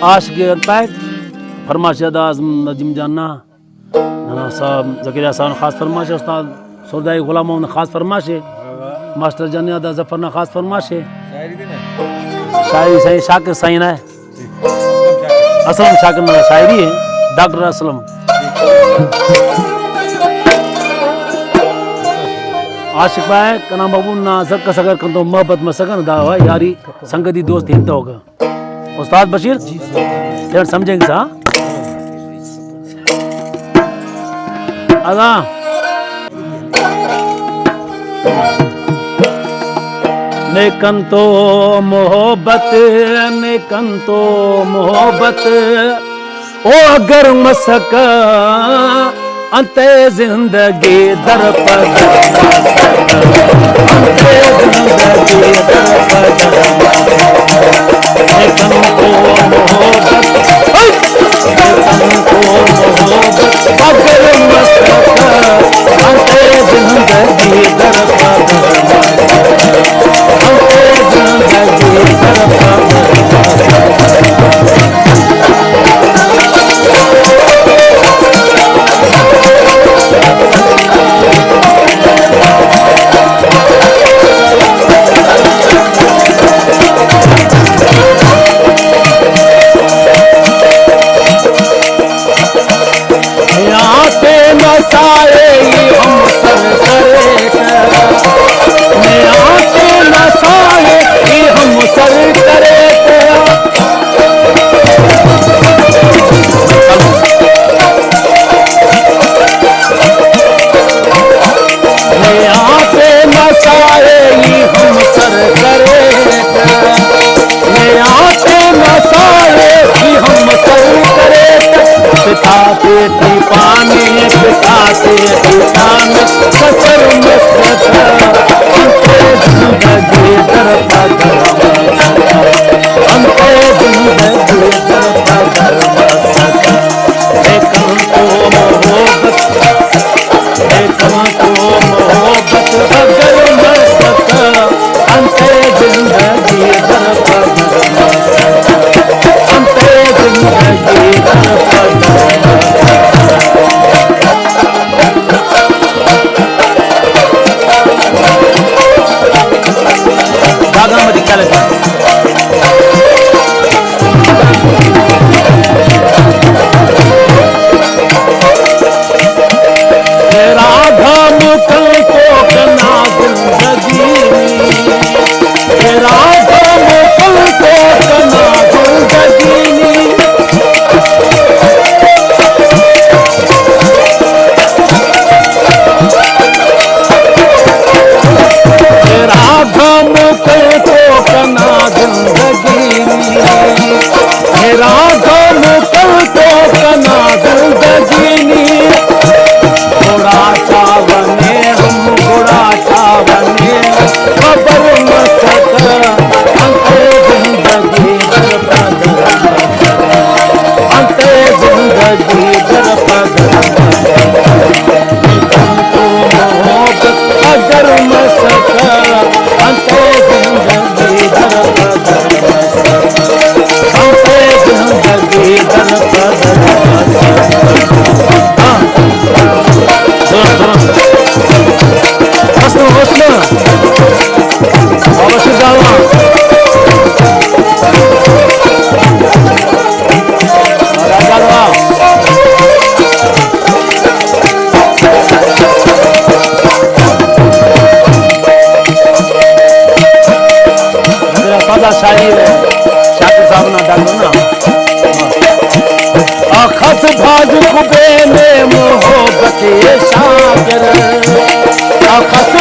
आशिक pack फरमाइश आज़म नजीम जाना नाना साहब ज़कीरिया साहब ने ख़ास फरमाइश उस्ताद सौदाई गुलाम ने ख़ास फरमाइश मास्टर जनियादा जफर ने ख़ास फरमाइश शायरी सही शाकिर सही है असलम शाकिर में शायरी है डॉक्टर असलम आशिक पैक कना बाबू ना सर्कस अगर कंतो मोहब्बत मसका ना दावा यारी संगति दोस्त हिंद होगा उस्ताद बशीर यार समझेंगे सा आगा ने कंतो मोहब्बत ओ अगर मसका अंते जिंदगी दर पर अंते जिंदगी दर पर कंतो मोहब्बत अगर मसका अंते जिंदगी दर पर अंते जिंदगी दर पर शाकिर साहब ना डालो ना आखस भाज कुबे में मोहब्बत शाकिर आखस